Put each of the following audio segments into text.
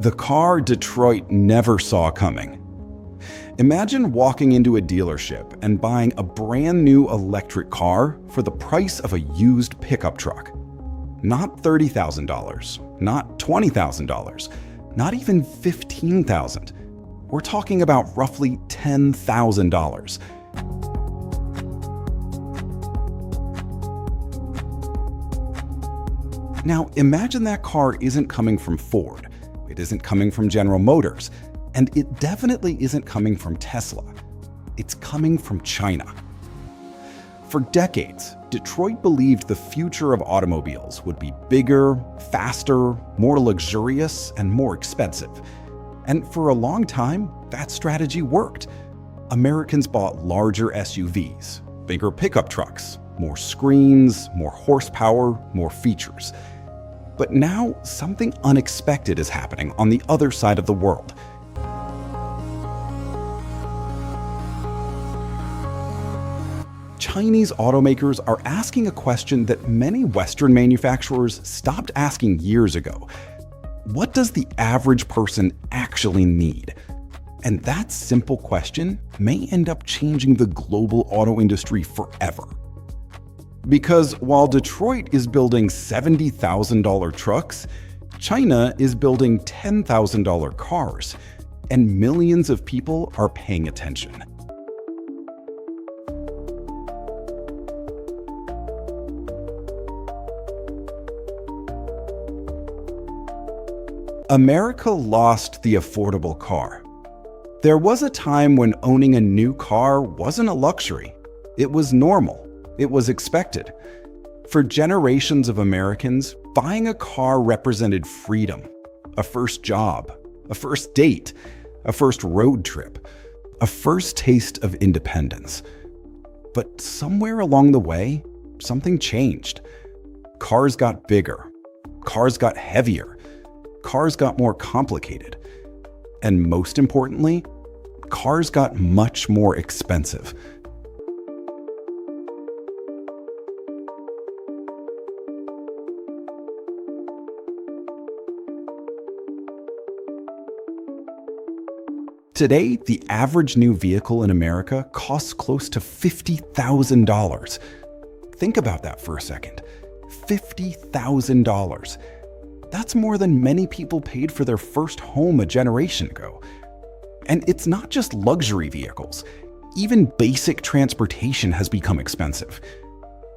the car Detroit never saw coming. Imagine walking into a dealership and buying a brand new electric car for the price of a used pickup truck. Not $30,000, not $20,000, not even $15,000. We're talking about roughly $10,000. Now, imagine that car isn't coming from Ford, it isn't coming from General Motors, and it definitely isn't coming from Tesla. It's coming from China. For decades, Detroit believed the future of automobiles would be bigger, faster, more luxurious, and more expensive. And for a long time, that strategy worked. Americans bought larger SUVs, bigger pickup trucks, more screens, more horsepower, more features. But now, something unexpected is happening on the other side of the world. Chinese automakers are asking a question that many Western manufacturers stopped asking years ago. What does the average person actually need? And that simple question may end up changing the global auto industry forever. Because while Detroit is building $70,000 trucks, China is building $10,000 cars, and millions of people are paying attention. America lost the affordable car. There was a time when owning a new car wasn't a luxury. It was normal. It was expected. For generations of Americans, buying a car represented freedom, a first job, a first date, a first road trip, a first taste of independence. But somewhere along the way, something changed. Cars got bigger. Cars got heavier. Cars got more complicated. And most importantly, cars got much more expensive. Today, the average new vehicle in America costs close to $50,000. Think about that for a second. $50,000. That's more than many people paid for their first home a generation ago. And it's not just luxury vehicles. Even basic transportation has become expensive.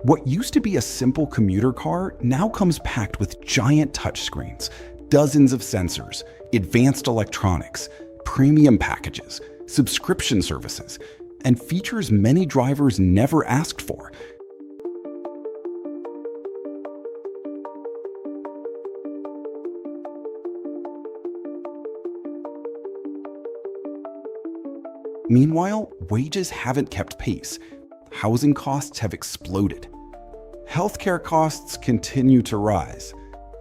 What used to be a simple commuter car now comes packed with giant touchscreens, dozens of sensors, advanced electronics, premium packages, subscription services, and features many drivers never asked for. Meanwhile, wages haven't kept pace. Housing costs have exploded. Healthcare costs continue to rise.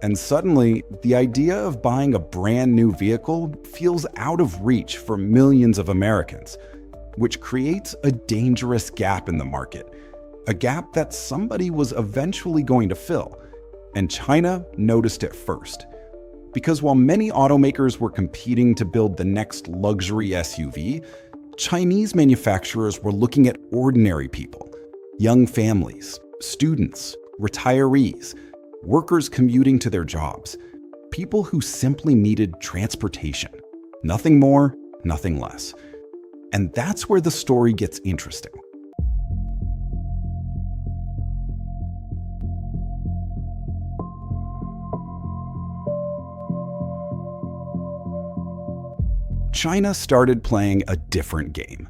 And suddenly, the idea of buying a brand new vehicle feels out of reach for millions of Americans, which creates a dangerous gap in the market, a gap that somebody was eventually going to fill. And China noticed it first. Because while many automakers were competing to build the next luxury SUV, Chinese manufacturers were looking at ordinary people, young families, students, retirees, workers commuting to their jobs, people who simply needed transportation. Nothing more, nothing less. And that's where the story gets interesting. China started playing a different game.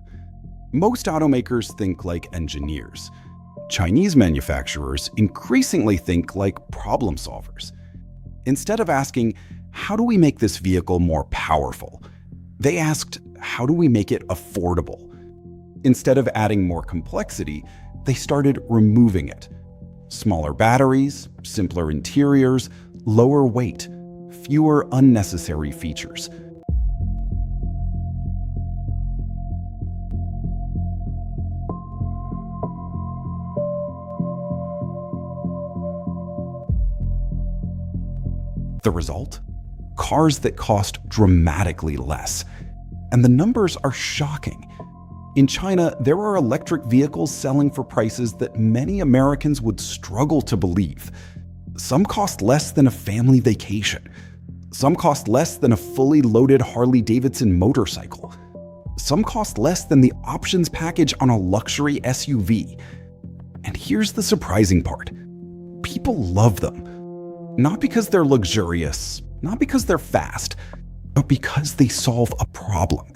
Most automakers think like engineers. Chinese manufacturers increasingly think like problem solvers. Instead of asking, how do we make this vehicle more powerful? They asked, how do we make it affordable? Instead of adding more complexity, they started removing it. Smaller batteries, simpler interiors, lower weight, fewer unnecessary features. The result? cars that cost dramatically less. And the numbers are shocking. In China, there are electric vehicles selling for prices that many Americans would struggle to believe. Some cost less than a family vacation. Some cost less than a fully loaded Harley-Davidson motorcycle. Some cost less than the options package on a luxury SUV. And here's the surprising part. People love them. Not because they're luxurious, not because they're fast, but because they solve a problem.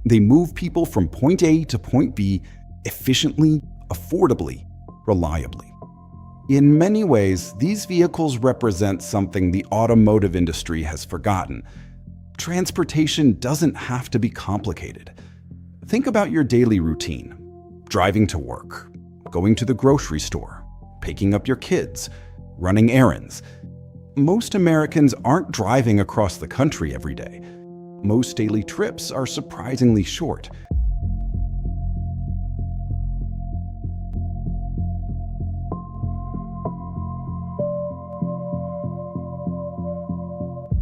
They move people from point A to point B efficiently, affordably, reliably. In many ways, these vehicles represent something the automotive industry has forgotten. Transportation doesn't have to be complicated. Think about your daily routine: driving to work, going to the grocery store, picking up your kids, running errands. Most Americans aren't driving across the country every day. Most daily trips are surprisingly short.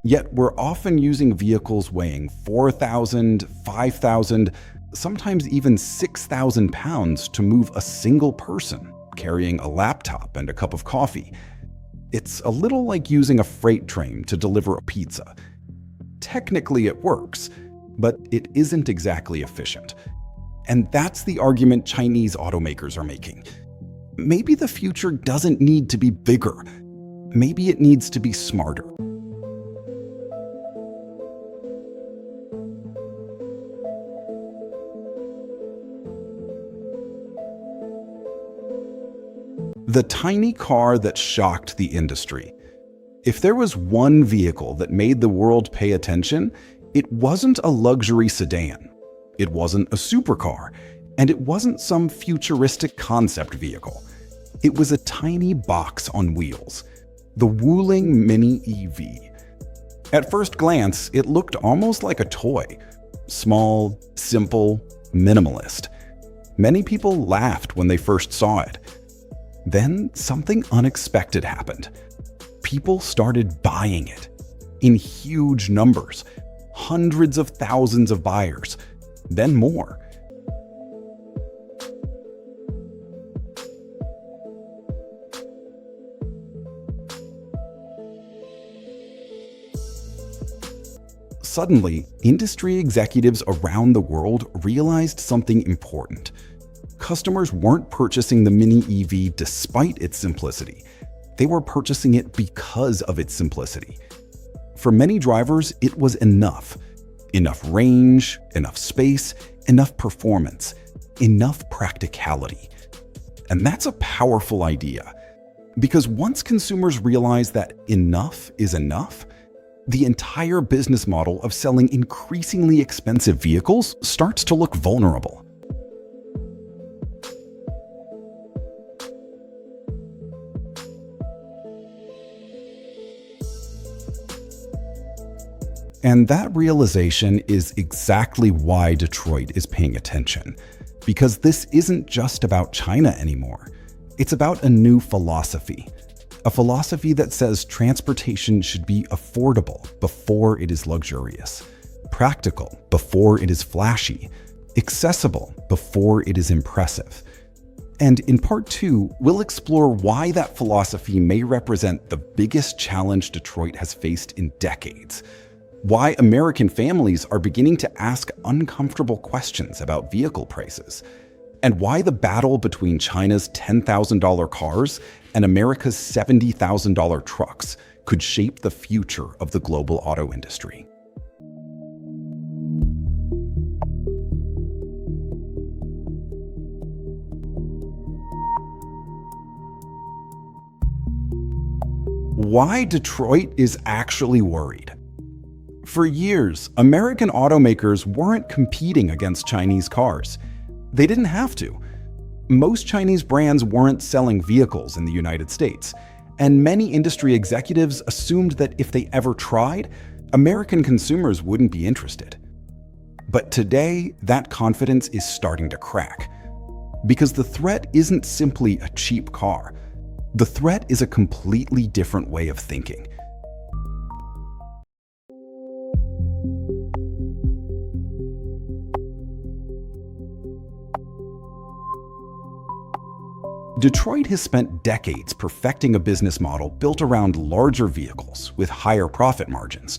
Yet we're often using vehicles weighing 4,000, 5,000, sometimes even 6,000 pounds to move a single person, carrying a laptop and a cup of coffee. It's a little like using a freight train to deliver a pizza. Technically it works, but it isn't exactly efficient. And that's the argument Chinese automakers are making. Maybe the future doesn't need to be bigger. Maybe it needs to be smarter. The tiny car that shocked the industry. If there was one vehicle that made the world pay attention, it wasn't a luxury sedan. It wasn't a supercar, and it wasn't some futuristic concept vehicle. It was a tiny box on wheels, the Wuling Mini EV. At first glance, it looked almost like a toy. Small, simple, minimalist. Many people laughed when they first saw it. Then something unexpected happened. People started buying it in huge numbers, hundreds of thousands of buyers, then more. Suddenly, industry executives around the world realized something important. Customers weren't purchasing the Mini EV despite its simplicity. They were purchasing it because of its simplicity. For many drivers, it was enough. Enough range, enough space, enough performance, enough practicality. And that's a powerful idea. Because once consumers realize that enough is enough, the entire business model of selling increasingly expensive vehicles starts to look vulnerable. And that realization is exactly why Detroit is paying attention. Because this isn't just about China anymore. It's about a new philosophy. A philosophy that says transportation should be affordable before it is luxurious, practical before it is flashy, accessible before it is impressive. And in part 2, we'll explore why that philosophy may represent the biggest challenge Detroit has faced in decades. Why American families are beginning to ask uncomfortable questions about vehicle prices, and why the battle between China's $10,000 cars and America's $70,000 trucks could shape the future of the global auto industry. Why Detroit is actually worried. For years, American automakers weren't competing against Chinese cars. They didn't have to. Most Chinese brands weren't selling vehicles in the United States, and many industry executives assumed that if they ever tried, American consumers wouldn't be interested. But today, that confidence is starting to crack. Because the threat isn't simply a cheap car. The threat is a completely different way of thinking. Detroit has spent decades perfecting a business model built around larger vehicles with higher profit margins.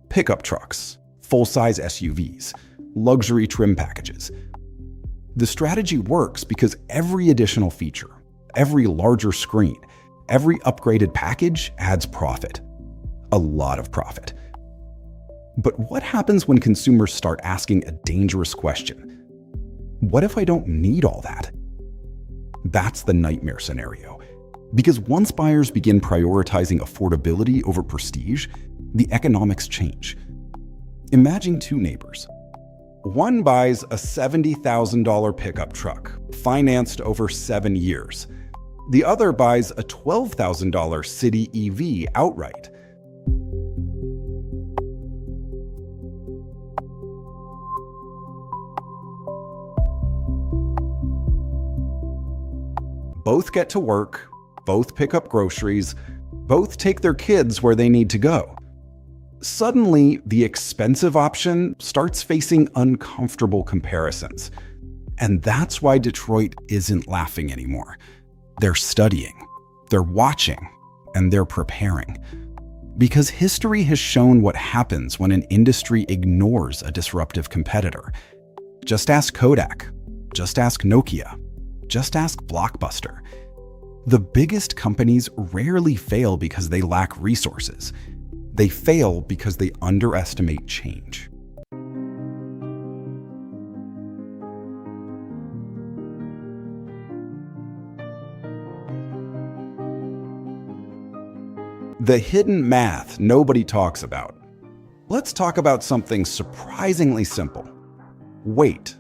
Pickup trucks, full-size SUVs, luxury trim packages. The strategy works because every additional feature, every larger screen, every upgraded package adds profit. A lot of profit. But what happens when consumers start asking a dangerous question? What if I don't need all that? That's the nightmare scenario. Because once buyers begin prioritizing affordability over prestige, the economics change. Imagine two neighbors. One buys a $70,000 pickup truck, financed over 7 years. The other buys a $12,000 city EV outright. Both get to work, both pick up groceries, both take their kids where they need to go. Suddenly, the expensive option starts facing uncomfortable comparisons. And that's why Detroit isn't laughing anymore. They're studying, they're watching, and they're preparing. Because history has shown what happens when an industry ignores a disruptive competitor. Just ask Kodak, just ask Nokia, just ask Blockbuster. The biggest companies rarely fail because they lack resources. They fail because they underestimate change. The hidden math nobody talks about. Let's talk about something surprisingly simple. Weight.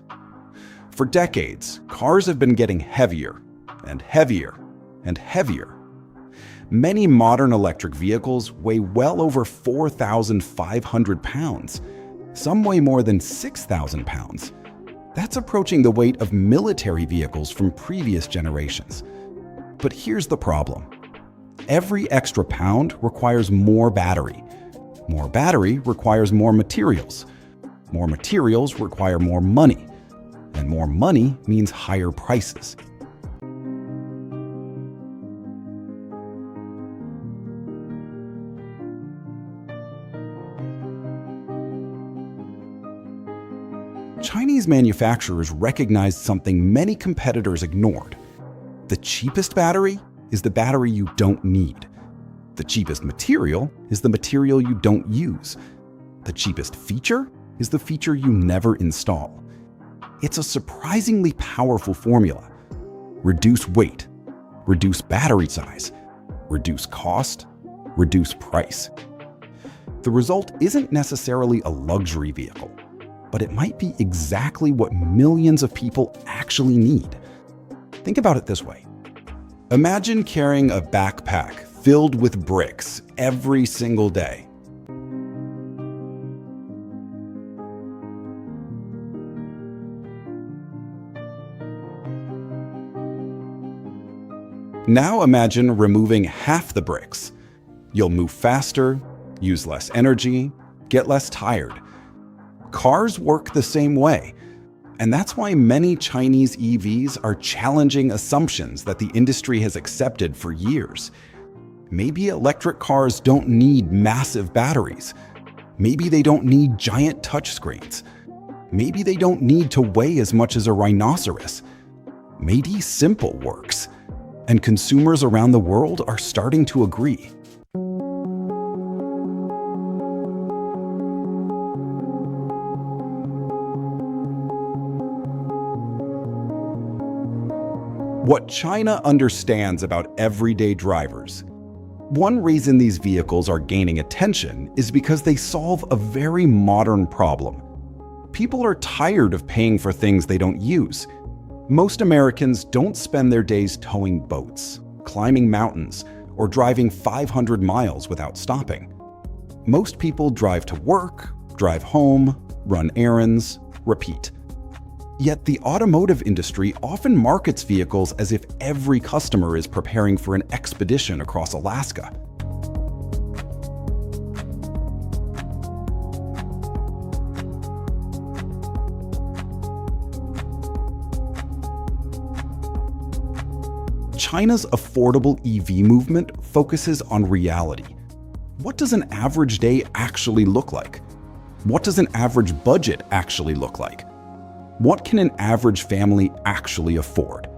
For decades, cars have been getting heavier and heavier and heavier. Many modern electric vehicles weigh well over 4,500 pounds. Some weigh more than 6,000 pounds. That's approaching the weight of military vehicles from previous generations. But here's the problem. Every extra pound requires more battery. More battery requires more materials. More materials require more money. And more money means higher prices. Chinese manufacturers recognized something many competitors ignored. The cheapest battery is the battery you don't need. The cheapest material is the material you don't use. The cheapest feature is the feature you never install. It's a surprisingly powerful formula. Reduce weight, reduce battery size, reduce cost, reduce price. The result isn't necessarily a luxury vehicle, but it might be exactly what millions of people actually need. Think about it this way. Imagine carrying a backpack filled with bricks every single day. Now imagine removing half the bricks. You'll move faster, use less energy, get less tired. Cars work the same way. And that's why many Chinese EVs are challenging assumptions that the industry has accepted for years. Maybe electric cars don't need massive batteries. Maybe they don't need giant touchscreens. Maybe they don't need to weigh as much as a rhinoceros. Maybe simple works. And consumers around the world are starting to agree. What China understands about everyday drivers. One reason these vehicles are gaining attention is because they solve a very modern problem. People are tired of paying for things they don't use. Most Americans don't spend their days towing boats, climbing mountains, or driving 500 miles without stopping. Most people drive to work, drive home, run errands, repeat. Yet the automotive industry often markets vehicles as if every customer is preparing for an expedition across Alaska. China's affordable EV movement focuses on reality. What does an average day actually look like? What does an average budget actually look like? What can an average family actually afford?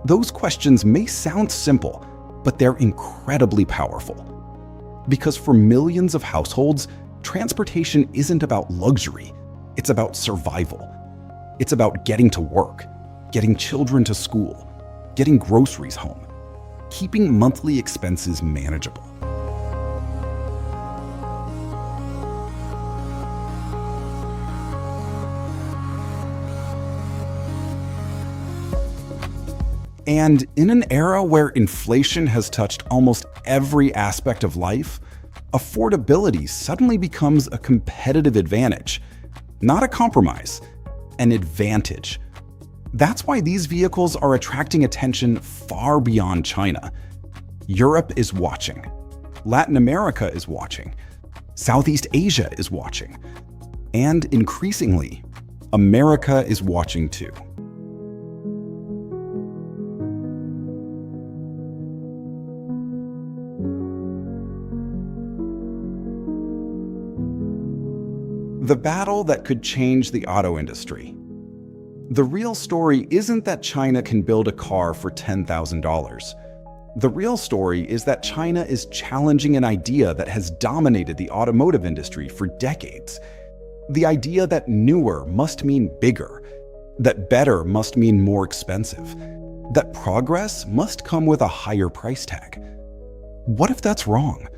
Those questions may sound simple, but they're incredibly powerful. Because for millions of households, transportation isn't about luxury, it's about survival. It's about getting to work, getting children to school, getting groceries home, keeping monthly expenses manageable. And in an era where inflation has touched almost every aspect of life, affordability suddenly becomes a competitive advantage, not a compromise, an advantage. That's why these vehicles are attracting attention far beyond China. Europe is watching. Latin America is watching. Southeast Asia is watching. And increasingly, America is watching too. The battle that could change the auto industry. The real story isn't that China can build a car for $10,000. The real story is that China is challenging an idea that has dominated the automotive industry for decades. The idea that newer must mean bigger, that better must mean more expensive, that progress must come with a higher price tag. What if that's wrong?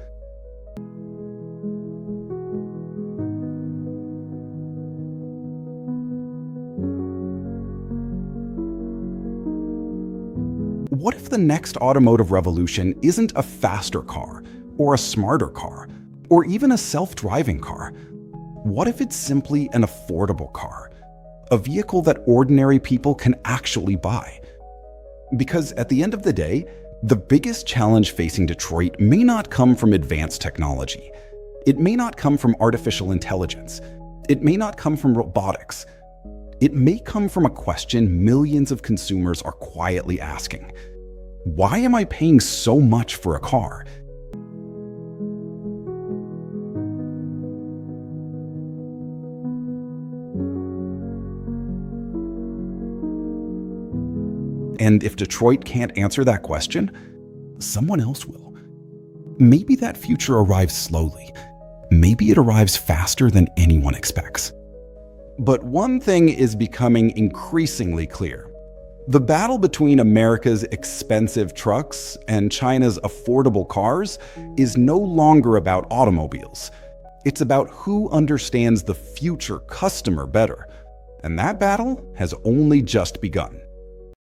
What if the next automotive revolution isn't a faster car, or a smarter car, or even a self-driving car? What if it's simply an affordable car, a vehicle that ordinary people can actually buy? Because at the end of the day, the biggest challenge facing Detroit may not come from advanced technology. It may not come from artificial intelligence. It may not come from robotics. It may come from a question millions of consumers are quietly asking. Why am I paying so much for a car? And if Detroit can't answer that question, someone else will. Maybe that future arrives slowly. Maybe it arrives faster than anyone expects. But one thing is becoming increasingly clear. The battle between America's expensive trucks and China's affordable cars is no longer about automobiles. It's about who understands the future customer better. And that battle has only just begun.